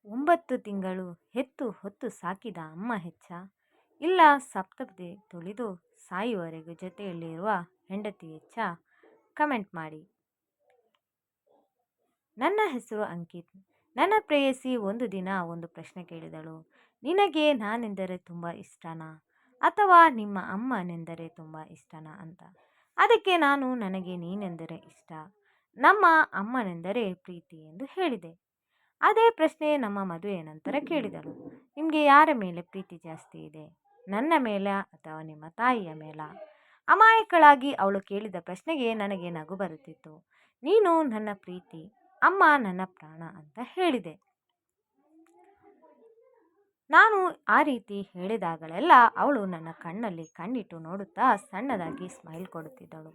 9 ತಿಂಗಳು ಹೆತ್ತು ಹೊತ್ತು ಸಾಕಿದ ಅಮ್ಮ ಹೆಚ್ಚ, ಇಲ್ಲ ಸಪ್ತಪದಿ ತುಳಿದು ಸಾಯುವವರೆಗೂ ಜೊತೆಯಲ್ಲಿರುವ ಹೆಂಡತಿ ಹೆಚ್ಚ? ಕಮೆಂಟ್ ಮಾಡಿ. ನನ್ನ ಹೆಸರು ಅಂಕಿತ್. ನನ್ನ ಪ್ರೇಯಸಿ ಒಂದು ದಿನ ಒಂದು ಪ್ರಶ್ನೆ ಕೇಳಿದಳು. ನಿನಗೆ ನಾನೆಂದರೆ ತುಂಬ ಇಷ್ಟನಾ, ಅಥವಾ ನಿಮ್ಮ ಅಮ್ಮನೆಂದರೆ ತುಂಬ ಇಷ್ಟನಾ ಅಂತ. ಅದಕ್ಕೆ ನಾನು ನನಗೆ ನೀನೆಂದರೆ ಇಷ್ಟ, ನಮ್ಮ ಅಮ್ಮನೆಂದರೆ ಪ್ರೀತಿ ಎಂದು ಹೇಳಿದೆ. ಅದೇ ಪ್ರಶ್ನೆ ನಮ್ಮ ಮದುವೆಯ ನಂತರ ಕೇಳಿದಳು. ನಿಮಗೆ ಯಾರ ಮೇಲೆ ಪ್ರೀತಿ ಜಾಸ್ತಿ ಇದೆ, ನನ್ನ ಮೇಲೆ ಅಥವಾ ನಿಮ್ಮ ತಾಯಿಯ ಮೇಲ? ಅಮಾಯಕಳಾಗಿ ಅವಳು ಕೇಳಿದ ಪ್ರಶ್ನೆಗೆ ನನಗೆ ನಗು ಬರುತ್ತಿತ್ತು. ನೀನು ನನ್ನ ಪ್ರೀತಿ, ಅಮ್ಮ ನನ್ನ ಪ್ರಾಣ ಅಂತ ಹೇಳಿದೆ. ನಾನು ಆ ರೀತಿ ಹೇಳಿದಾಗಲೆಲ್ಲ ಅವಳು ನನ್ನ ಕಣ್ಣಲ್ಲಿ ಕಣ್ಣಿಟ್ಟು ನೋಡುತ್ತಾ ಸಣ್ಣದಾಗಿ ಸ್ಮೈಲ್ ಕೊಡುತ್ತಿದ್ದಳು.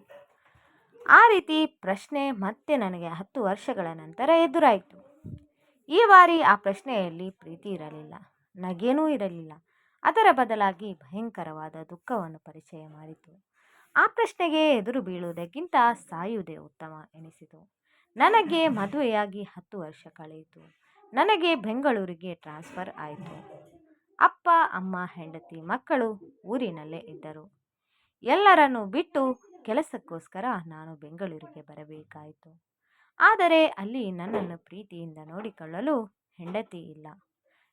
ಆ ರೀತಿ ಪ್ರಶ್ನೆ ಮತ್ತೆ ನನಗೆ 10 ವರ್ಷಗಳ ನಂತರ ಎದುರಾಯಿತು. ಈ ಬಾರಿ ಆ ಪ್ರಶ್ನೆಯಲ್ಲಿ ಪ್ರೀತಿ ಇರಲಿಲ್ಲ, ನಗೇನೂ ಇರಲಿಲ್ಲ. ಅದರ ಬದಲಾಗಿ ಭಯಂಕರವಾದ ದುಃಖವನ್ನು ಪರಿಚಯ ಮಾಡಿತು. ಆ ಪ್ರಶ್ನೆಗೆ ಎದುರು ಬೀಳುವುದಕ್ಕಿಂತ ಸಾಯುವುದೇ ಉತ್ತಮ ಎನಿಸಿತು. ನನಗೆ ಮದುವೆಯಾಗಿ 10 ವರ್ಷ ಕಳೆಯಿತು. ನನಗೆ ಬೆಂಗಳೂರಿಗೆ ಟ್ರಾನ್ಸ್ಫರ್ ಆಯಿತು. ಅಪ್ಪ ಅಮ್ಮ ಹೆಂಡತಿ ಮಕ್ಕಳು ಊರಿನಲ್ಲೇ ಇದ್ದರು. ಎಲ್ಲರನ್ನೂ ಬಿಟ್ಟು ಕೆಲಸಕ್ಕೋಸ್ಕರ ನಾನು ಬೆಂಗಳೂರಿಗೆ ಬರಬೇಕಾಯಿತು. ಆದರೆ ಅಲ್ಲಿ ನನ್ನನ್ನು ಪ್ರೀತಿಯಿಂದ ನೋಡಿಕೊಳ್ಳಲು ಹೆಂಡತಿ ಇಲ್ಲ.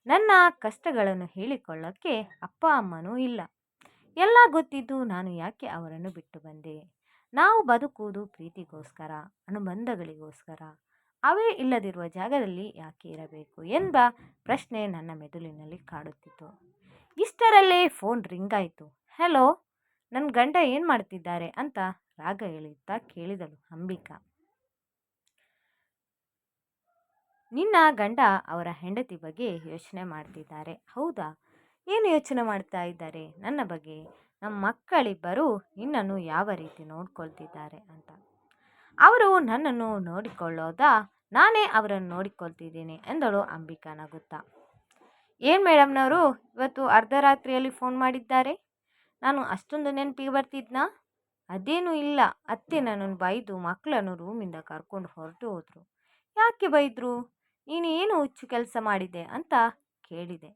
ನನ್ನ ಕಷ್ಟಗಳನ್ನು ಹೇಳಿಕೊಳ್ಳೋಕ್ಕೆ ಅಪ್ಪ ಅಮ್ಮನೂ ಇಲ್ಲ. ಎಲ್ಲ ಗೊತ್ತಿದ್ದು ನಾನು ಯಾಕೆ ಅವರನ್ನು ಬಿಟ್ಟು ಬಂದೆ? ನಾವು ಬದುಕುವುದು ಪ್ರೀತಿಗೋಸ್ಕರ, ಅನುಬಂಧಗಳಿಗೋಸ್ಕರ. ಅವೇ ಇಲ್ಲದಿರುವ ಜಾಗದಲ್ಲಿ ಯಾಕೆ ಇರಬೇಕು ಎಂಬ ಪ್ರಶ್ನೆ ನನ್ನ ಮೆದುಳಿನಲ್ಲಿ ಕಾಡುತ್ತಿತ್ತು. ಇಷ್ಟರಲ್ಲೇ ಫೋನ್ ರಿಂಗ್ ಆಯಿತು. ಹೆಲೋ, ನನ್ನ ಗಂಡ ಏನು ಮಾಡ್ತಿದ್ದಾರೆ ಅಂತ ರಾಗ ಎಳೆಯುತ್ತಾ ಕೇಳಿದಳು ಅಂಬಿಕಾ. ನಿನ್ನ ಗಂಡ ಅವರ ಹೆಂಡತಿ ಬಗ್ಗೆ ಯೋಚನೆ ಮಾಡ್ತಿದ್ದಾರೆ. ಹೌದಾ? ಏನು ಯೋಚನೆ ಮಾಡ್ತಾ ಇದ್ದಾರೆ? ನನ್ನ ಬಗ್ಗೆ. ನಮ್ಮ ಮಕ್ಕಳಿಬ್ಬರು ನಿನ್ನನ್ನು ಯಾವ ರೀತಿ ನೋಡ್ಕೊಳ್ತಿದ್ದಾರೆ ಅಂತ. ಅವರು ನನ್ನನ್ನು ನೋಡಿಕೊಳ್ಳೋದಾ, ನಾನೇ ಅವರನ್ನು ನೋಡಿಕೊಳ್ತಿದ್ದೀನಿ ಎಂದಳು ಅಂಬಿಕಾ ನಗುತ್ತಾ. ಏನು ಮೇಡಮ್ನವರು ಇವತ್ತು ಅರ್ಧರಾತ್ರಿಯಲ್ಲಿ ಫೋನ್ ಮಾಡಿದ್ದಾರೆ? ನಾನು ಅಷ್ಟೊಂದು ನೆನಪಿಗೆ ಬರ್ತಿದ್ನಾ? ಅದೇನೂ ಇಲ್ಲ, ಅತ್ತೆ ನನ್ನನ್ನು ಬೈದು ಮಕ್ಕಳನ್ನು ರೂಮಿಂದ ಕರ್ಕೊಂಡು ಹೊರಟು ಹೋದರು. ಯಾಕೆ ಬೈದರು? ನೀನು ಏನು ಹುಚ್ಚು ಕೆಲಸ ಮಾಡಿದೆ ಅಂತ ಕೇಳಿದೆ.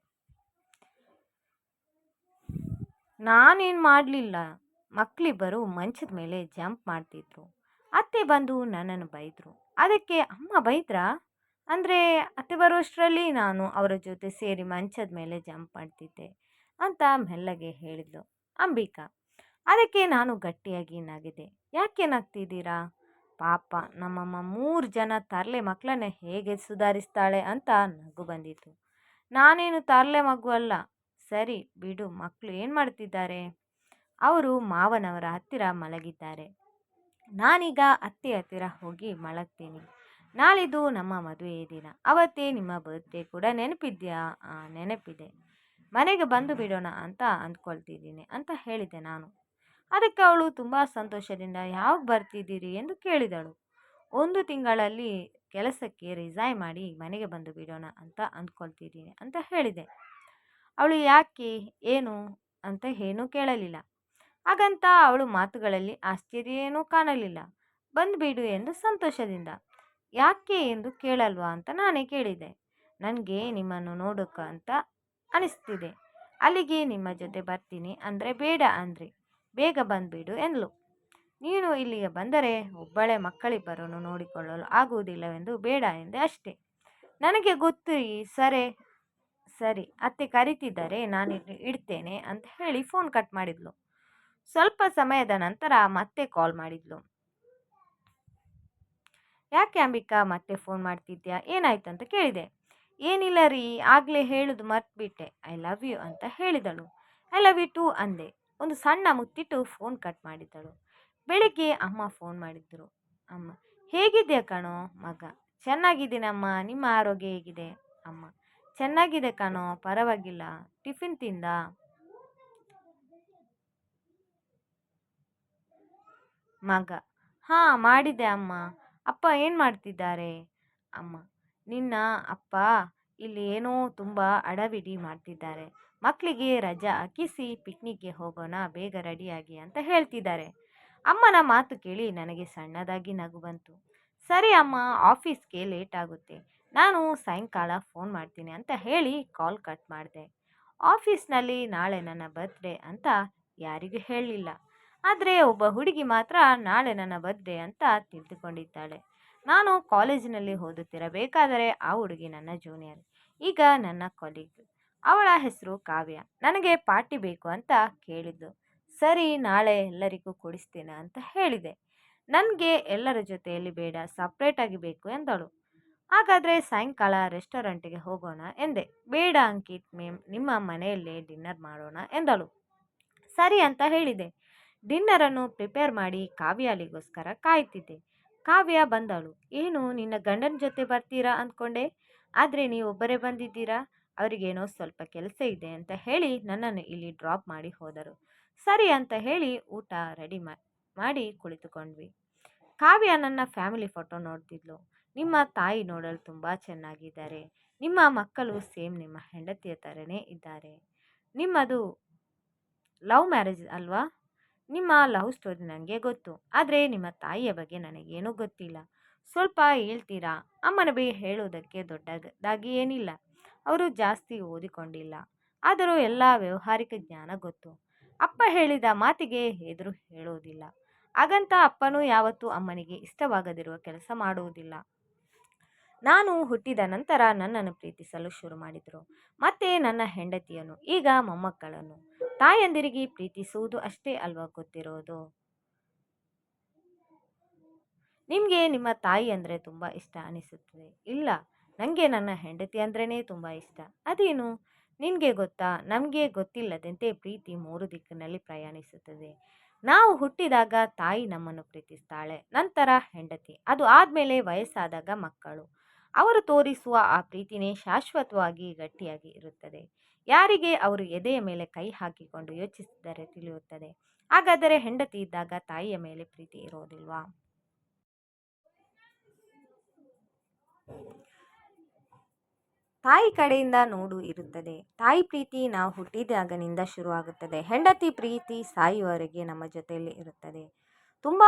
ನಾನೇನು ಮಾಡಲಿಲ್ಲ. ಮಕ್ಕಳಿಬ್ಬರು ಮಂಚದ ಮೇಲೆ ಜಂಪ್ ಮಾಡ್ತಿದ್ರು. ಅತ್ತೆ ಬಂದು ನನ್ನನ್ನು ಬೈದರು. ಅದಕ್ಕೆ ಅಮ್ಮ ಬೈದ್ರಾ? ಅಂದರೆ ಅತ್ತೆ ಬರೋಷ್ಟರಲ್ಲಿ ನಾನು ಅವರ ಜೊತೆ ಸೇರಿ ಮಂಚದ ಮೇಲೆ ಜಂಪ್ ಮಾಡ್ತಿದ್ದೆ ಅಂತ ಮೆಲ್ಲಗೆ ಹೇಳಿದ್ಲು ಅಂಬಿಕಾ. ಅದಕ್ಕೆ ನಾನು ಗಟ್ಟಿಯಾಗಿ ನಗಿದೆ. ಯಾಕೆ ನಗ್ತಿದ್ದೀರಾ? ಪಾಪ ನಮ್ಮಮ್ಮ 3 ಜನ ತರಲೆ ಮಕ್ಕಳನ್ನ ಹೇಗೆ ಸುಧಾರಿಸ್ತಾಳೆ ಅಂತ ನಗು ಬಂದಿತ್ತು. ನಾನೇನು ತರಲೆ ಮಗು ಅಲ್ಲ. ಸರಿ ಬಿಡು, ಮಕ್ಕಳು ಏನು ಮಾಡ್ತಿದ್ದಾರೆ? ಅವರು ಮಾವನವರ ಹತ್ತಿರ ಮಲಗಿದ್ದಾರೆ. ನಾನೀಗ ಅತ್ತೆ ಹತ್ತಿರ ಹೋಗಿ ಮಲಗ್ತೀನಿ. ನಾಳಿದ್ದು ನಮ್ಮ ಮದುವೆಯ ದಿನ. ಅವತ್ತೇ ನಿಮ್ಮ ಬರ್ತ್ಡೇ ಕೂಡ ನೆನಪಿದೆಯಾ? ನೆನಪಿದೆ. ಮನೆಗೆ ಬಂದು ಬಿಡೋಣ ಅಂತ ಅಂದ್ಕೊಳ್ತಿದ್ದೀನಿ ಅಂತ ಹೇಳಿದೆ ನಾನು. ಅದಕ್ಕೆ ಅವಳು ತುಂಬ ಸಂತೋಷದಿಂದ ಯಾವಾಗ ಬರ್ತಿದ್ದೀರಿ ಎಂದು ಕೇಳಿದಳು. 1 ತಿಂಗಳಲ್ಲಿ ಕೆಲಸಕ್ಕೆ ರಿಸೈನ್ ಮಾಡಿ ಮನೆಗೆ ಬಂದು ಬಿಡೋಣ ಅಂತ ಅಂದ್ಕೊಳ್ತಿದ್ದೀನಿ ಅಂತ ಹೇಳಿದೆ. ಅವಳು ಯಾಕೆ, ಏನು ಅಂತ ಏನೂ ಕೇಳಲಿಲ್ಲ. ಹಾಗಂತ ಅವಳು ಮಾತುಗಳಲ್ಲಿ ಆಶ್ಚರ್ಯ ಏನೂ ಕಾಣಲಿಲ್ಲ. ಬಂದುಬಿಡು ಎಂದು ಸಂತೋಷದಿಂದ. ಯಾಕೆ ಎಂದು ಕೇಳಲ್ವಾ ಅಂತ ನಾನೇ ಕೇಳಿದೆ. ನನಗೆ ನಿಮ್ಮನ್ನು ನೋಡೋಕೆ ಅಂತ ಅನಿಸ್ತಿದೆ. ಅಲ್ಲಿಗೆ ನಿಮ್ಮ ಜೊತೆ ಬರ್ತೀನಿ ಅಂದರೆ ಬೇಡ ಅಂದ್ರಿ. ಬೇಗ ಬಂದುಬಿಡು ಎಂದ್ಲು. ನೀನು ಇಲ್ಲಿಗೆ ಬಂದರೆ ಒಬ್ಬಳೆ ಮಕ್ಕಳಿಬ್ಬರನ್ನು ನೋಡಿಕೊಳ್ಳಲು ಆಗುವುದಿಲ್ಲವೆಂದು ಬೇಡ ಎಂದೆ ಅಷ್ಟೇ. ನನಗೆ ಗೊತ್ತು ಸರಿ ಅತ್ತೆ ಕರೀತಿದ್ದಾರೆ, ನಾನು ಇಡ್ತೇನೆ ಅಂತ ಹೇಳಿ ಫೋನ್ ಕಟ್ ಮಾಡಿದ್ಲು. ಸ್ವಲ್ಪ ಸಮಯದ ನಂತರ ಮತ್ತೆ ಕಾಲ್ ಮಾಡಿದ್ಲು. ಯಾಕೆ ಅಂಬಿಕಾ ಮತ್ತೆ ಫೋನ್ ಮಾಡ್ತಿದ್ಯಾ, ಏನಾಯ್ತು ಅಂತ ಕೇಳಿದೆ. ಏನಿಲ್ಲ ರೀ, ಆಗಲೇ ಹೇಳೋದು ಮರ್ತ್ಬಿಟ್ಟೆ, ಐ ಲವ್ ಯು ಅಂತ ಹೇಳಿದಳು. ಐ ಲವ್ ಯು ಟು ಅಂದೆ. ಒಂದು ಸಣ್ಣ ಮುತ್ತಿಟ್ಟು ಫೋನ್ ಕಟ್ ಮಾಡಿದ್ದಳು. ಬೆಳಿಗ್ಗೆ ಅಮ್ಮ ಫೋನ್ ಮಾಡಿದ್ರು. ಅಮ್ಮ, ಹೇಗಿದೆಯಾ ಕಣೋ ಮಗ? ಚೆನ್ನಾಗಿದ್ದೀನಮ್ಮ, ನಿಮ್ಮ ಆರೋಗ್ಯ ಹೇಗಿದೆ? ಅಮ್ಮ, ಚೆನ್ನಾಗಿದೆ ಕಣೋ, ಪರವಾಗಿಲ್ಲ. ಟಿಫಿನ್ ತಿಂದ? ಮಗ, ಹಾಂ ಮಾಡಿದೆ ಅಮ್ಮ. ಅಪ್ಪ ಏನು ಮಾಡ್ತಿದ್ದಾರೆ? ಅಮ್ಮ, ನಿನ್ನ ಅಪ್ಪ ಇಲ್ಲಿ ಏನೋ ತುಂಬ ಅಡವಿಡಿ ಮಾಡ್ತಿದ್ದಾರೆ. ಮಕ್ಕಳಿಗೆ ರಜಾ ಹಾಕಿಸಿ ಪಿಕ್ನಿಕ್ಗೆ ಹೋಗೋಣ, ಬೇಗ ರೆಡಿಯಾಗಿ ಅಂತ ಹೇಳ್ತಿದ್ದಾರೆ. ಅಮ್ಮನ ಮಾತು ಕೇಳಿ ನನಗೆ ಸಣ್ಣದಾಗಿ ನಗು ಬಂತು. ಸರಿ ಅಮ್ಮ, ಆಫೀಸ್ಗೆ ಲೇಟ್ ಆಗುತ್ತೆ, ನಾನು ಸಾಯಂಕಾಲ ಫೋನ್ ಮಾಡ್ತೀನಿ ಅಂತ ಹೇಳಿ ಕಾಲ್ ಕಟ್ ಮಾಡಿದೆ. ಆಫೀಸ್ನಲ್ಲಿ ನಾಳೆ ನನ್ನ ಬರ್ತ್ಡೇ ಅಂತ ಯಾರಿಗೂ ಹೇಳಲಿಲ್ಲ. ಆದರೆ ಒಬ್ಬ ಹುಡುಗಿ ಮಾತ್ರ ನಾಳೆ ನನ್ನ ಬರ್ತ್ಡೇ ಅಂತ ತಿಳಿದುಕೊಂಡಿದ್ದಾಳೆ. ನಾನು ಕಾಲೇಜಿನಲ್ಲಿ ಓದುತ್ತಿರಬೇಕಾದರೆ ಆ ಹುಡುಗಿ ನನ್ನ ಜೂನಿಯರ್, ಈಗ ನನ್ನ ಕೊಲೀಗ್. ಅವಳ ಹೆಸರು ಕಾವ್ಯ. ನನಗೆ ಪಾರ್ಟಿ ಬೇಕು ಅಂತ ಕೇಳಿದ್ದು. ಸರಿ, ನಾಳೆ ಎಲ್ಲರಿಗೂ ಕೊಡಿಸ್ತೇನೆ ಅಂತ ಹೇಳಿದೆ. ನನಗೆ ಎಲ್ಲರ ಜೊತೆಯಲ್ಲಿ ಬೇಡ, ಸಪ್ರೇಟಾಗಿ ಬೇಕು ಎಂದಳು. ಹಾಗಾದರೆ ಸಾಯಂಕಾಲ ರೆಸ್ಟೋರೆಂಟಿಗೆ ಹೋಗೋಣ ಎಂದೆ. ಬೇಡ ಅಂಕಿತ್ ಮೇಮ್, ನಿಮ್ಮ ಮನೆಯಲ್ಲೇ ಡಿನ್ನರ್ ಮಾಡೋಣ ಎಂದಳು. ಸರಿ ಅಂತ ಹೇಳಿದೆ. ಡಿನ್ನರನ್ನು ಪ್ರಿಪೇರ್ ಮಾಡಿ ಕಾವ್ಯಾಲಿಗೋಸ್ಕರ ಕಾಯ್ತಿದ್ದೆ. ಕಾವ್ಯ ಬಂದಳು. ಏನು, ನಿನ್ನ ಗಂಡನ ಜೊತೆ ಬರ್ತೀರಾ ಅಂದ್ಕೊಂಡೆ, ಆದರೆ ನೀವೊಬ್ಬರೇ ಬಂದಿದ್ದೀರಾ? ಅವರಿಗೇನೋ ಸ್ವಲ್ಪ ಕೆಲಸ ಇದೆ ಅಂತ ಹೇಳಿ ನನ್ನನ್ನು ಇಲ್ಲಿ ಡ್ರಾಪ್ ಮಾಡಿ ಹೋದರು. ಸರಿ ಅಂತ ಹೇಳಿ ಊಟ ರೆಡಿ ಮಾಡಿ ಕುಳಿತುಕೊಂಡ್ವಿ. ಕಾವ್ಯ ನನ್ನ ಫ್ಯಾಮಿಲಿ ಫೋಟೋ ನೋಡ್ತಿದ್ಲು. ನಿಮ್ಮ ತಾಯಿ ನೋಡಲು ತುಂಬ ಚೆನ್ನಾಗಿದ್ದಾರೆ. ನಿಮ್ಮ ಮಕ್ಕಳು ಸೇಮ್ ನಿಮ್ಮ ಹೆಂಡತಿಯ ಥರನೇ ಇದ್ದಾರೆ. ನಿಮ್ಮದು ಲವ್ ಮ್ಯಾರೇಜ್ ಅಲ್ವಾ? ನಿಮ್ಮ ಲವ್ ಸ್ಟೋರಿ ನನಗೆ ಗೊತ್ತು, ಆದರೆ ನಿಮ್ಮ ತಾಯಿಯ ಬಗ್ಗೆ ನನಗೇನೂ ಗೊತ್ತಿಲ್ಲ. ಸ್ವಲ್ಪ ಹೇಳ್ತೀರಾ? ಅಮ್ಮನ ಬಗ್ಗೆ ಹೇಳುವುದಕ್ಕೆ ದೊಡ್ಡದಾಗಿ ಏನಿಲ್ಲ. ಅವರು ಜಾಸ್ತಿ ಓದಿಕೊಂಡಿಲ್ಲ, ಆದರೂ ಎಲ್ಲ ವ್ಯಾವಹಾರಿಕ ಜ್ಞಾನ ಗೊತ್ತು. ಅಪ್ಪ ಹೇಳಿದ ಮಾತಿಗೆ ಎದುರು ಹೇಳುವುದಿಲ್ಲ. ಹಾಗಂತ ಅಪ್ಪನೂ ಯಾವತ್ತೂ ಅಮ್ಮನಿಗೆ ಇಷ್ಟವಾಗದಿರುವ ಕೆಲಸ ಮಾಡುವುದಿಲ್ಲ. ನಾನು ಹುಟ್ಟಿದ ನಂತರ ನನ್ನನ್ನು ಪ್ರೀತಿಸಲು ಶುರು ಮಾಡಿದರು. ಮತ್ತೆ ನನ್ನ ಹೆಂಡತಿಯನ್ನು, ಈಗ ಮೊಮ್ಮಕ್ಕಳನ್ನು. ತಾಯಂದಿರಿಗೆ ಪ್ರೀತಿಸುವುದು ಅಷ್ಟೇ ಅಲ್ವಾ ಗೊತ್ತಿರೋದು? ನಿಮಗೆ ನಿಮ್ಮ ತಾಯಿ ಅಂದರೆ ತುಂಬ ಇಷ್ಟ ಅನಿಸುತ್ತದೆ. ಇಲ್ಲ, ನನಗೆ ನನ್ನ ಹೆಂಡತಿ ಅಂದ್ರೇ ತುಂಬ ಇಷ್ಟ. ಅದೇನು ನಿನಗೆ ಗೊತ್ತಾ? ನಮಗೆ ಗೊತ್ತಿಲ್ಲದಂತೆ ಪ್ರೀತಿ 3 ದಿಕ್ಕಿನಲ್ಲಿ ಪ್ರಯಾಣಿಸುತ್ತದೆ. ನಾವು ಹುಟ್ಟಿದಾಗ ತಾಯಿ ನಮ್ಮನ್ನು ಪ್ರೀತಿಸ್ತಾಳೆ, ನಂತರ ಹೆಂಡತಿ, ಅದು ಆದಮೇಲೆ ವಯಸ್ಸಾದಾಗ ಮಕ್ಕಳು. ಅವರು ತೋರಿಸುವ ಆ ಪ್ರೀತಿನೇ ಶಾಶ್ವತವಾಗಿ ಗಟ್ಟಿಯಾಗಿ ಇರುತ್ತದೆ. ಯಾರಿಗೆ ಅವರು ಎದೆಯ ಮೇಲೆ ಕೈ ಹಾಕಿಕೊಂಡು ಯೋಚಿಸಿದರೆ ತಿಳಿಯುತ್ತದೆ. ಹಾಗಾದರೆ ಹೆಂಡತಿ ಇದ್ದಾಗ ತಾಯಿಯ ಮೇಲೆ ಪ್ರೀತಿ ಇರೋದಿಲ್ವಾ? ತಾಯಿ ಕಡೆಯಿಂದ ನೋಡು ಇರುತ್ತದೆ. ತಾಯಿ ಪ್ರೀತಿ ನಾವು ಹುಟ್ಟಿದಾಗನಿಂದ ಶುರುವಾಗುತ್ತದೆ. ಹೆಂಡತಿ ಪ್ರೀತಿ ಸಾಯುವವರೆಗೆ ನಮ್ಮ ಜೊತೆಯಲ್ಲಿ ಇರುತ್ತದೆ.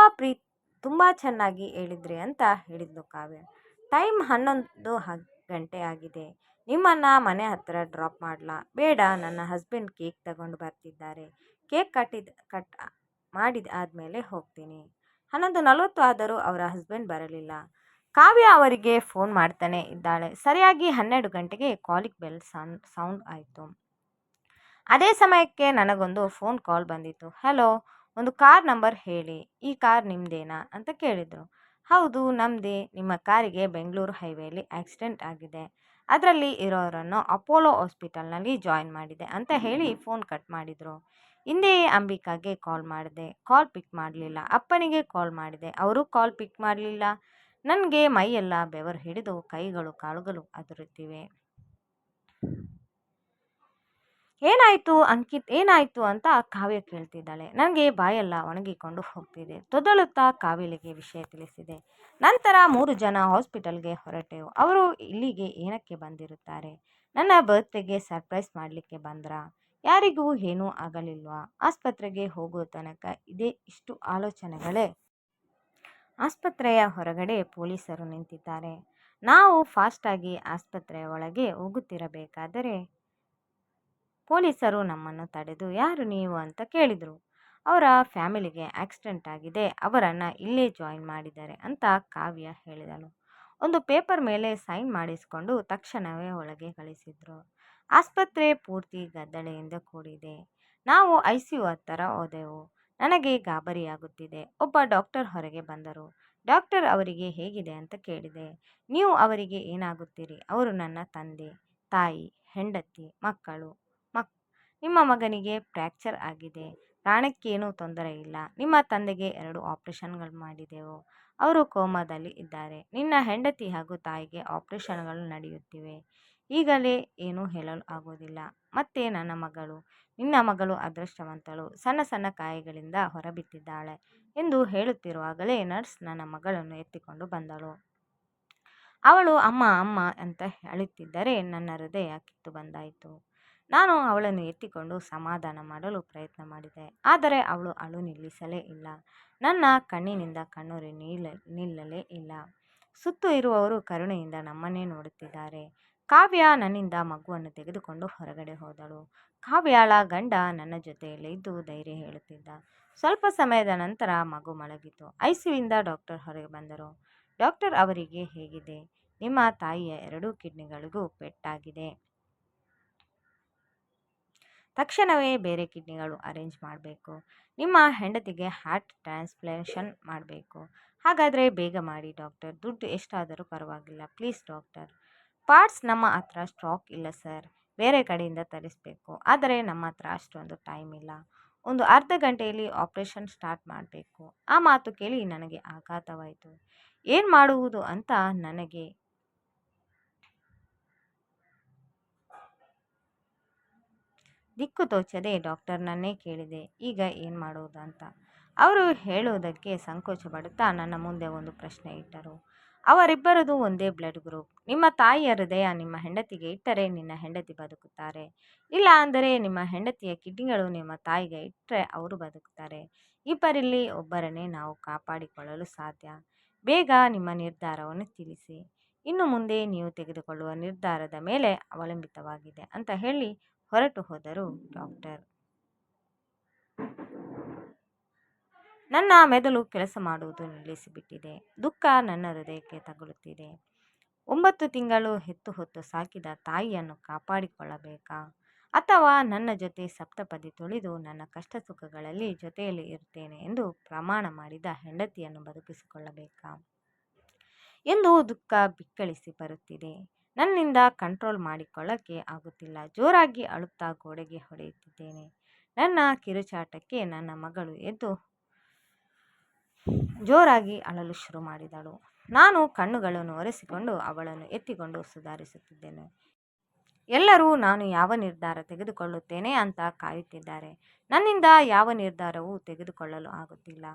ತುಂಬ ಚೆನ್ನಾಗಿ ಹೇಳಿದ್ರಿ ಅಂತ ಹೇಳಿದ್ಲು ಕಾವ್ಯ. ಟೈಮ್ 11 ಗಂಟೆ ಆಗಿದೆ. ನಿಮ್ಮನ್ನು ಮನೆ ಹತ್ತಿರ ಡ್ರಾಪ್ ಮಾಡಲಾ? ಬೇಡ, ನನ್ನ ಹಸ್ಬೆಂಡ್ ಕೇಕ್ ತಗೊಂಡು ಬರ್ತಿದ್ದಾರೆ. ಕೇಕ್ ಕಟ್ ಮಾಡಿದ ಆದಮೇಲೆ ಹೋಗ್ತೀನಿ. 11:40 ಆದರೂ ಅವರ ಹಸ್ಬೆಂಡ್ ಬರಲಿಲ್ಲ. ಕಾವ್ಯ ಅವರಿಗೆ ಫೋನ್ ಮಾಡ್ತಾನೆ ಇದ್ದಾಳೆ. ಸರಿಯಾಗಿ 12 ಗಂಟೆಗೆ ಕಾಲಿಂಗ್ ಬೆಲ್ ಸೌಂಡ್ ಆಯಿತು. ಅದೇ ಸಮಯಕ್ಕೆ ನನಗೊಂದು ಫೋನ್ ಕಾಲ್ ಬಂದಿತ್ತು. ಹಲೋ, ಒಂದು ಕಾರ್ ನಂಬರ್ ಹೇಳಿ. ಈ ಕಾರ್ ನಿಮ್ಮದೇನಾ ಅಂತ ಕೇಳಿದರು. ಹೌದು, ನಮ್ಮದೇ. ನಿಮ್ಮ ಕಾರಿಗೆ ಬೆಂಗಳೂರು ಹೈವೇಲಿ ಆಕ್ಸಿಡೆಂಟ್ ಆಗಿದೆ. ಅದರಲ್ಲಿ ಇರೋರನ್ನು ಅಪೋಲೋ ಹಾಸ್ಪಿಟಲ್ನಲ್ಲಿ ಜಾಯಿನ್ ಮಾಡಿದೆ ಅಂತ ಹೇಳಿ ಫೋನ್ ಕಟ್ ಮಾಡಿದರು. ಹಿಂದೆಯೇ ಅಂಬಿಕಾಗೆ ಕಾಲ್ ಮಾಡಿದೆ, ಕಾಲ್ ಪಿಕ್ ಮಾಡಲಿಲ್ಲ. ಅಪ್ಪನಿಗೆ ಕಾಲ್ ಮಾಡಿದೆ, ಅವರು ಕಾಲ್ ಪಿಕ್ ಮಾಡಲಿಲ್ಲ. ನನಗೆ ಮೈಯೆಲ್ಲ ಬೆವರು ಹಿಡಿದು ಕೈಗಳು ಕಾಲುಗಳು ಅದರುತ್ತಿವೆ. ಏನಾಯಿತು ಅಂಕಿತ್, ಏನಾಯಿತು ಅಂತ ಕಾವ್ಯ ಕೇಳ್ತಿದ್ದಾಳೆ. ನನಗೆ ಬಾಯೆಲ್ಲ ಒಣಗಿಕೊಂಡು ಹೋಗ್ತಿದೆ. ತೊದಲುತ್ತಾ ಕಾವ್ಯಳಿಗೆ ವಿಷಯ ತಿಳಿಸಿದೆ. ನಂತರ 3 ಜನ ಹಾಸ್ಪಿಟಲ್ಗೆ ಹೊರಟೆವು. ಅವರು ಇಲ್ಲಿಗೆ ಏನಕ್ಕೆ ಬಂದಿರುತ್ತಾರೆ? ನನ್ನ ಬರ್ತ್ಡೇಗೆ ಸರ್ಪ್ರೈಸ್ ಮಾಡಲಿಕ್ಕೆ ಬಂದ್ರಾ? ಯಾರಿಗೂ ಏನೂ ಆಗಲಿಲ್ವಾ? ಆಸ್ಪತ್ರೆಗೆ ಹೋಗುವ ತನಕ ಇದೇ ಇಷ್ಟು ಆಲೋಚನೆಗಳೇ? ಆಸ್ಪತ್ರೆಯ ಹೊರಗಡೆ ಪೊಲೀಸರು ನಿಂತಿದ್ದಾರೆ. ನಾವು ಫಾಸ್ಟಾಗಿ ಆಸ್ಪತ್ರೆಯ ಒಳಗೆ ಹೋಗುತ್ತಿರಬೇಕಾದರೆ ಪೊಲೀಸರು ನಮ್ಮನ್ನು ತಡೆದು, ಯಾರು ನೀವು ಅಂತ ಕೇಳಿದರು. ಅವರ ಫ್ಯಾಮಿಲಿಗೆ ಆಕ್ಸಿಡೆಂಟ್ ಆಗಿದೆ, ಅವರನ್ನು ಇಲ್ಲೇ ಜಾಯಿನ್ ಮಾಡಿದ್ದಾರೆ ಅಂತ ಕಾವ್ಯ ಹೇಳಿದಳು. ಒಂದು ಪೇಪರ್ ಮೇಲೆ ಸೈನ್ ಮಾಡಿಸಿಕೊಂಡು ತಕ್ಷಣವೇ ಒಳಗೆ ಕಳಿಸಿದ್ರು. ಆಸ್ಪತ್ರೆ ಪೂರ್ತಿ ಗದ್ದಳೆಯಿಂದ ಕೂಡಿದೆ. ನಾವು ICU ಹತ್ತಿರ ಹೋದೆವು. ನನಗೆ ಗಾಬರಿಯಾಗುತ್ತಿದೆ. ಒಬ್ಬ ಡಾಕ್ಟರ್ ಹೊರಗೆ ಬಂದರು. ಡಾಕ್ಟರ್, ಅವರಿಗೆ ಹೇಗಿದೆ ಅಂತ ಕೇಳಿದೆ. ನೀವು ಅವರಿಗೆ ಏನಾಗುತ್ತೀರಿ? ಅವರು ನನ್ನ ತಂದೆ, ತಾಯಿ, ಹೆಂಡತಿ, ಮಕ್ಕಳು. ನಿಮ್ಮ ಮಗನಿಗೆ ಫ್ರ್ಯಾಕ್ಚರ್ ಆಗಿದೆ, ಪ್ರಾಣಕ್ಕೇನೂ ತೊಂದರೆ ಇಲ್ಲ. ನಿಮ್ಮ ತಂದೆಗೆ 2 ಆಪರೇಷನ್ಗಳು ಮಾಡಿದೆವು, ಅವರು ಕೋಮಾದಲ್ಲಿ ಇದ್ದಾರೆ. ನಿನ್ನ ಹೆಂಡತಿ ಹಾಗೂ ತಾಯಿಗೆ ಆಪರೇಷನ್ಗಳು ನಡೆಯುತ್ತಿವೆ. ಈಗಲೇ ಏನೂ ಹೇಳಲು ಆಗೋದಿಲ್ಲ. ಮತ್ತೆ ನಿನ್ನ ಮಗಳು ಅದೃಷ್ಟವಂತಳು, ಸಣ್ಣ ಸಣ್ಣ ಗಾಯಗಳಿಂದ ಹೊರಬಿದ್ದಿದ್ದಾಳೆ ಎಂದು ಹೇಳುತ್ತಿರುವಾಗಲೇ ನರ್ಸ್ ನನ್ನ ಮಗಳನ್ನು ಎತ್ತಿಕೊಂಡು ಬಂದಳು. ಅವಳು ಅಮ್ಮ ಅಮ್ಮ ಅಂತ ಅಳುತ್ತಿದ್ದರೆ ನನ್ನ ಹೃದಯ ಕಿತ್ತು ಬಂದಾಯಿತು. ನಾನು ಅವಳನ್ನು ಎತ್ತಿಕೊಂಡು ಸಮಾಧಾನ ಮಾಡಲು ಪ್ರಯತ್ನ ಮಾಡಿದೆ, ಆದರೆ ಅವಳು ಅಳು ನಿಲ್ಲಿಸಲೇ ಇಲ್ಲ. ನನ್ನ ಕಣ್ಣಿನಿಂದ ಕಣ್ಣೀರು ನಿಲ್ಲಲೇ ಇಲ್ಲ. ಸುತ್ತು ಇರುವವರು ಕರುಣೆಯಿಂದ ನಮ್ಮನ್ನೇ ನೋಡುತ್ತಿದ್ದಾರೆ. ಕಾವ್ಯ ನನ್ನಿಂದ ಮಗುವನ್ನು ತೆಗೆದುಕೊಂಡು ಹೊರಗಡೆ ಹೋದಳು. ಕಾವ್ಯಾಳ ಗಂಡ ನನ್ನ ಜೊತೆಯಲ್ಲೇ ಇದ್ದು ಧೈರ್ಯ ಹೇಳುತ್ತಿದ್ದ. ಸ್ವಲ್ಪ ಸಮಯದ ನಂತರ ಮಗು ಮಲಗಿತು. ಐಸಿಯುವಿಂದ ಡಾಕ್ಟರ್ ಹೊರಗೆ ಬಂದರು. ಡಾಕ್ಟರ್, ಅವರಿಗೆ ಹೇಗಿದೆ? ನಿಮ್ಮ ತಾಯಿಯ 2 ಕಿಡ್ನಿಗಳಿಗೂ ಪೆಟ್ಟಾಗಿದೆ. ತಕ್ಷಣವೇ ಬೇರೆ ಕಿಡ್ನಿಗಳು ಅರೇಂಜ್ ಮಾಡಬೇಕು. ನಿಮ್ಮ ಹೆಂಡತಿಗೆ ಹಾರ್ಟ್ ಟ್ರಾನ್ಸ್ಪ್ಲಾಂಟೇಷನ್ ಮಾಡಬೇಕು. ಹಾಗಾದರೆ ಬೇಗ ಮಾಡಿ ಡಾಕ್ಟರ್. ದುಡ್ಡು ಎಷ್ಟಾದರೂ ಪರವಾಗಿಲ್ಲ, ಪ್ಲೀಸ್ ಡಾಕ್ಟರ್. ಪಾರ್ಟ್ಸ್ ನಮ್ಮ ಹತ್ರ ಸ್ಟಾಕ್ ಇಲ್ಲ ಸರ್, ಬೇರೆ ಕಡೆಯಿಂದ ತರಿಸಬೇಕು. ಆದರೆ ನಮ್ಮ ಹತ್ರ ಅಷ್ಟೊಂದು ಟೈಮ್ ಇಲ್ಲ. ಒಂದು ಅರ್ಧ ಗಂಟೆಯಲ್ಲಿ ಆಪರೇಷನ್ ಸ್ಟಾರ್ಟ್ ಮಾಡಬೇಕು. ಆ ಮಾತು ಕೇಳಿ ನನಗೆ ಆಘಾತವಾಯಿತು. ಏನು ಮಾಡುವುದು ಅಂತ ನನಗೆ ದಿಕ್ಕು ತೋಚದೆ ಡಾಕ್ಟರ್ನನ್ನೇ ಕೇಳಿದೆ, ಈಗ ಏನು ಮಾಡುವುದು ಅಂತ. ಅವರು ಹೇಳುವುದಕ್ಕೆ ಸಂಕೋಚ ಪಡುತ್ತಾ ನನ್ನ ಮುಂದೆ ಒಂದು ಪ್ರಶ್ನೆ ಇಟ್ಟರು. ಅವರಿಬ್ಬರದು ಒಂದೇ ಬ್ಲಡ್ ಗ್ರೂಪ್. ನಿಮ್ಮ ತಾಯಿಯ ಹೃದಯ ನಿಮ್ಮ ಹೆಂಡತಿಗೆ ಇಟ್ಟರೆ ನಿನ್ನ ಹೆಂಡತಿ ಬದುಕುತ್ತಾರೆ. ಇಲ್ಲ ಅಂದರೆ ನಿಮ್ಮ ಹೆಂಡತಿಯ ಕಿಡ್ನಿಗಳು ನಿಮ್ಮ ತಾಯಿಗೆ ಇಟ್ಟರೆ ಅವರು ಬದುಕುತ್ತಾರೆ. ಇಬ್ಬರಲ್ಲಿ ಒಬ್ಬರನ್ನೇ ನಾವು ಕಾಪಾಡಿಕೊಳ್ಳಲು ಸಾಧ್ಯ. ಬೇಗ ನಿಮ್ಮ ನಿರ್ಧಾರವನ್ನು ತಿಳಿಸಿ. ಇನ್ನು ಮುಂದೆ ನೀವು ತೆಗೆದುಕೊಳ್ಳುವ ನಿರ್ಧಾರದ ಮೇಲೆ ಅವಲಂಬಿತವಾಗಿದೆ ಅಂತ ಹೇಳಿ ಹೊರಟು ಹೋದರು ಡಾಕ್ಟರ್. ನನ್ನ ಮೆದುಳು ಕೆಲಸ ಮಾಡುವುದು ನಿಲ್ಲಿಸಿಬಿಟ್ಟಿದೆ. ದುಃಖ ನನ್ನ ಹೃದಯಕ್ಕೆ ತಗುಲುತ್ತಿದೆ. 9 ತಿಂಗಳು ಹೆತ್ತು ಹೊತ್ತು ಸಾಕಿದ ತಾಯಿಯನ್ನು ಕಾಪಾಡಿಕೊಳ್ಳಬೇಕಾ? ಅಥವಾ ನನ್ನ ಜೊತೆ ಸಪ್ತಪದಿ ತುಳಿದು ನನ್ನ ಕಷ್ಟ ಸುಖಗಳಲ್ಲಿ ಜೊತೆಯಲ್ಲಿ ಇರುತ್ತೇನೆ ಎಂದು ಪ್ರಮಾಣ ಮಾಡಿದ ಹೆಂಡತಿಯನ್ನು ಬದುಕಿಸಿಕೊಳ್ಳಬೇಕಾ ಎಂದು ದುಃಖ ಬಿಕ್ಕಳಿಸಿ ಬರುತ್ತಿದೆ. ನನ್ನಿಂದ ಕಂಟ್ರೋಲ್ ಮಾಡಿಕೊಳ್ಳಕ್ಕೆ ಆಗುತ್ತಿಲ್ಲ. ಜೋರಾಗಿ ಅಳುತ್ತಾ ಗೋಡೆಗೆ ಹೊಡೆಯುತ್ತಿದ್ದೇನೆ. ನನ್ನ ಕಿರುಚಾಟಕ್ಕೆ ನನ್ನ ಮಗಳು ಎದ್ದು ಜೋರಾಗಿ ಅಳಲು ಶುರು ಮಾಡಿದಳು. ನಾನು ಕಣ್ಣುಗಳನ್ನು ಒರೆಸಿಕೊಂಡು ಅವಳನ್ನು ಎತ್ತಿಕೊಂಡು ಸುಧಾರಿಸುತ್ತಿದ್ದೇನೆ. ಎಲ್ಲರೂ ನಾನು ಯಾವ ನಿರ್ಧಾರ ತೆಗೆದುಕೊಳ್ಳುತ್ತೇನೆ ಅಂತ ಕಾಯುತ್ತಿದ್ದಾರೆ. ನನ್ನಿಂದ ಯಾವ ನಿರ್ಧಾರವೂ ತೆಗೆದುಕೊಳ್ಳಲು ಆಗುತ್ತಿಲ್ಲ.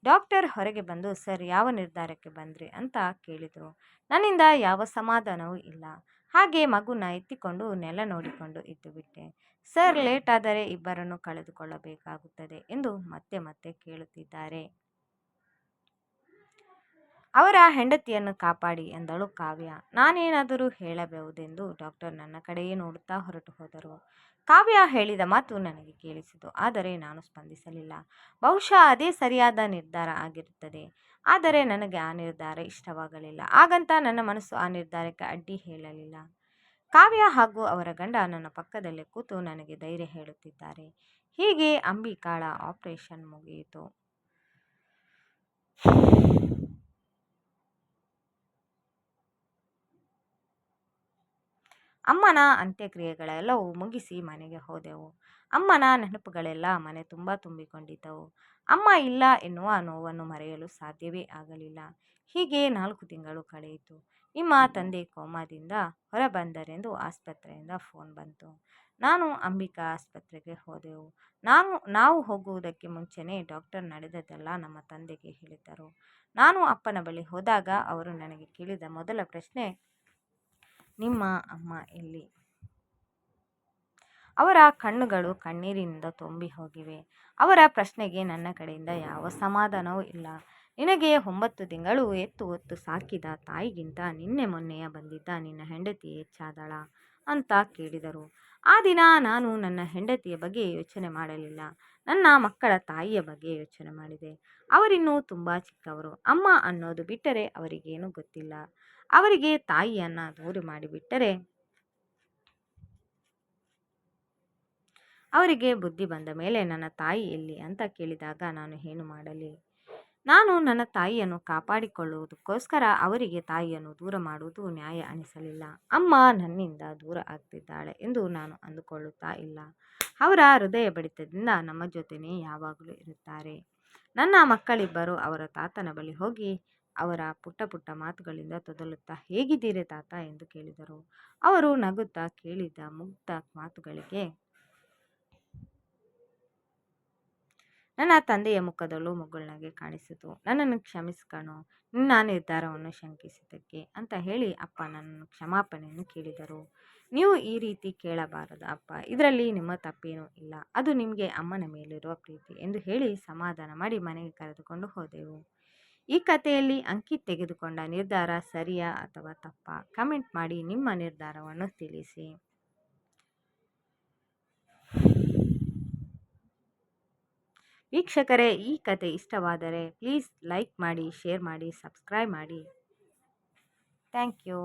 ಡಾಕ್ಟರ್ ಹೊರಗೆ ಬಂದು, ಸರ್, ಯಾವ ನಿರ್ಧಾರಕ್ಕೆ ಬಂದ್ರಿ ಅಂತ ಕೇಳಿದರು. ನನ್ನಿಂದ ಯಾವ ಸಮಾಧಾನವೂ ಇಲ್ಲ. ಹಾಗೆ ಮಗುನ ಎತ್ತಿಕೊಂಡು ನೆಲ ನೋಡಿಕೊಂಡು ಇದ್ದುಬಿಟ್ಟೆ. ಸರ್, ಲೇಟ್ ಆದರೆ ಇಬ್ಬರನ್ನು ಕಳೆದುಕೊಳ್ಳಬೇಕಾಗುತ್ತದೆ ಎಂದು ಮತ್ತೆ ಮತ್ತೆ ಕೇಳುತ್ತಿದ್ದಾರೆ. ಅವರ ಹೆಂಡತಿಯನ್ನು ಕಾಪಾಡಿ ಎಂದಳು ಕಾವ್ಯ. ನಾನೇನಾದರೂ ಹೇಳಬಹುದೆಂದು ಡಾಕ್ಟರ್ ನನ್ನ ಕಡೆಯೇ ನೋಡುತ್ತಾ ಹೊರಟು ಹೋದರು. ಕಾವ್ಯ ಹೇಳಿದ ಮಾತು ನನಗೆ ಕೇಳಿಸಿತು, ಆದರೆ ನಾನು ಸ್ಪಂದಿಸಲಿಲ್ಲ. ಬಹುಶಃ ಅದೇ ಸರಿಯಾದ ನಿರ್ಧಾರ ಆಗಿರುತ್ತದೆ. ಆದರೆ ನನಗೆ ಆ ನಿರ್ಧಾರ ಇಷ್ಟವಾಗಲಿಲ್ಲ. ಹಾಗಂತ ನನ್ನ ಮನಸ್ಸು ಆ ನಿರ್ಧಾರಕ್ಕೆ ಅಡ್ಡಿ ಹೇಳಲಿಲ್ಲ. ಕಾವ್ಯ ಹಾಗೂ ಅವರ ಗಂಡ ನನ್ನ ಪಕ್ಕದಲ್ಲೇ ಕೂತು ನನಗೆ ಧೈರ್ಯ ಹೇಳುತ್ತಿದ್ದಾರೆ. ಹೀಗೆ ಅಂಬಿಕಾಳ ಆಪರೇಷನ್ ಮುಗಿಯಿತು. ಅಮ್ಮನ ಅಂತ್ಯಕ್ರಿಯೆಗಳೆಲ್ಲವೂ ಮುಗಿಸಿ ಮನೆಗೆ ಹೋದೆವು. ಅಮ್ಮನ ನೆನಪುಗಳೆಲ್ಲ ಮನೆ ತುಂಬ ತುಂಬಿಕೊಂಡಿದ್ದವು. ಅಮ್ಮ ಇಲ್ಲ ಎನ್ನುವ ನೋವನ್ನು ಮರೆಯಲು ಸಾಧ್ಯವೇ ಆಗಲಿಲ್ಲ. ಹೀಗೆ 4 ತಿಂಗಳು ಕಳೆಯಿತು. ನಿಮ್ಮ ತಂದೆ ಕೋಮಾದಿಂದ ಹೊರಬಂದರೆಂದು ಆಸ್ಪತ್ರೆಯಿಂದ ಫೋನ್ ಬಂತು. ನಾನು ಅಂಬಿಕಾ ಆಸ್ಪತ್ರೆಗೆ ಹೋದೆವು. ನಾವು ಹೋಗುವುದಕ್ಕೆ ಮುಂಚೆನೇ ಡಾಕ್ಟರ್ ನಡೆದದ್ದೆಲ್ಲ ನಮ್ಮ ತಂದೆಗೆ ಹೇಳಿದ್ದರು. ನಾನು ಅಪ್ಪನ ಬಳಿ ಹೋದಾಗ ಅವರು ನನಗೆ ಕೇಳಿದ ಮೊದಲ ಪ್ರಶ್ನೆ, ನಿಮ್ಮ ಅಮ್ಮ ಎಲ್ಲಿ? ಅವರ ಕಣ್ಣುಗಳು ಕಣ್ಣೀರಿನಿಂದ ತುಂಬಿ ಹೋಗಿವೆ. ಅವರ ಪ್ರಶ್ನೆಗೆ ನನ್ನ ಕಡೆಯಿಂದ ಯಾವ ಸಮಾಧಾನವೂ ಇಲ್ಲ. ನಿನಗೆ 9 ತಿಂಗಳು ಎತ್ತು ಹೊತ್ತು ಸಾಕಿದ ತಾಯಿಗಿಂತ ನಿನ್ನೆ ಮೊನ್ನೆಯ ಬಂದಿದ್ದ ನಿನ್ನ ಹೆಂಡತಿ ಹೆಚ್ಚಾದಳ ಅಂತ ಕೇಳಿದರು. ಆ ದಿನ ನಾನು ನನ್ನ ಹೆಂಡತಿಯ ಬಗ್ಗೆ ಯೋಚನೆ ಮಾಡಲಿಲ್ಲ. ನನ್ನ ಮಕ್ಕಳ ತಾಯಿಯ ಬಗ್ಗೆ ಯೋಚನೆ ಮಾಡಿದೆ. ಅವರಿನ್ನೂ ತುಂಬ ಚಿಕ್ಕವರು. ಅಮ್ಮ ಅನ್ನೋದು ಬಿಟ್ಟರೆ ಅವರಿಗೇನು ಗೊತ್ತಿಲ್ಲ. ಅವರಿಗೆ ತಾಯಿಯನ್ನು ದೂರ ಮಾಡಿಬಿಟ್ಟರೆ ಅವರಿಗೆ ಬುದ್ಧಿ ಬಂದ ಮೇಲೆ ನನ್ನ ತಾಯಿ ಎಲ್ಲಿ ಅಂತ ಕೇಳಿದಾಗ ನಾನು ಏನು ಮಾಡಲಿ? ನಾನು ನನ್ನ ತಾಯಿಯನ್ನು ಕಾಪಾಡಿಕೊಳ್ಳುವುದಕ್ಕೋಸ್ಕರ ಅವರಿಗೆ ತಾಯಿಯನ್ನು ದೂರ ಮಾಡುವುದು ನ್ಯಾಯ ಅನಿಸಲಿಲ್ಲ. ಅಮ್ಮ ನನ್ನಿಂದ ದೂರ ಆಗ್ತಿದ್ದಾಳೆ ಎಂದು ನಾನು ಅಂದುಕೊಳ್ಳುತ್ತಾ ಇಲ್ಲ. ಅವರ ಹೃದಯ ಬಡಿತದಿಂದ ನಮ್ಮ ಜೊತೆನೇ ಯಾವಾಗಲೂ ಇರುತ್ತಾರೆ. ನನ್ನ ಮಕ್ಕಳಿಬ್ಬರು ಅವರ ತಾತನ ಬಳಿ ಹೋಗಿ ಅವರ ಪುಟ್ಟ ಪುಟ್ಟ ಮಾತುಗಳಿಂದ ತೊದಲುತ್ತಾ, ಹೇಗಿದ್ದೀರಿ ತಾತ ಎಂದು ಕೇಳಿದರು. ಅವರು ನಗುತ್ತಾ ಕೇಳಿದ ಮುಗ್ಧ ಮಾತುಗಳಿಗೆ ನನ್ನ ತಂದೆಯ ಮುಖದಲ್ಲೂ ಮುಗುಳ್ನಗೆ ಕಾಣಿಸಿತು. ನನ್ನನ್ನು ಕ್ಷಮಿಸ್ಕಣೋ, ನಿನ್ನ ನಿರ್ಧಾರವನ್ನು ಶಂಕಿಸಿದ್ದಕ್ಕೆ ಅಂತ ಹೇಳಿ ಅಪ್ಪ ನನ್ನನ್ನು ಕ್ಷಮಾಪಣೆಯನ್ನು ಕೇಳಿದರು. ನೀವು ಈ ರೀತಿ ಕೇಳಬಾರದು ಅಪ್ಪ, ಇದರಲ್ಲಿ ನಿಮ್ಮ ತಪ್ಪೇನೂ ಇಲ್ಲ. ಅದು ನಿಮಗೆ ಅಮ್ಮನ ಮೇಲಿರುವ ಪ್ರೀತಿ ಎಂದು ಹೇಳಿ ಸಮಾಧಾನ ಮಾಡಿ ಮನೆಗೆ ಕರೆದುಕೊಂಡು ಹೋದೆವು. ಈ ಕಥೆಯಲ್ಲಿ ಅಂಕಿತ್ ತೆಗೆದುಕೊಂಡ ನಿರ್ಧಾರ ಸರಿಯಾ ಅಥವಾ ತಪ್ಪಾ? ಕಮೆಂಟ್ ಮಾಡಿ ನಿಮ್ಮ ನಿರ್ಧಾರವನ್ನು ತಿಳಿಸಿ. ವೀಕ್ಷಕರೇ, ಈ ಕತೆ ಇಷ್ಟವಾದರೆ ಪ್ಲೀಸ್ ಲೈಕ್ ಮಾಡಿ, ಶೇರ್ ಮಾಡಿ, ಸಬ್ಸ್ಕ್ರೈಬ್ ಮಾಡಿ. Thank you.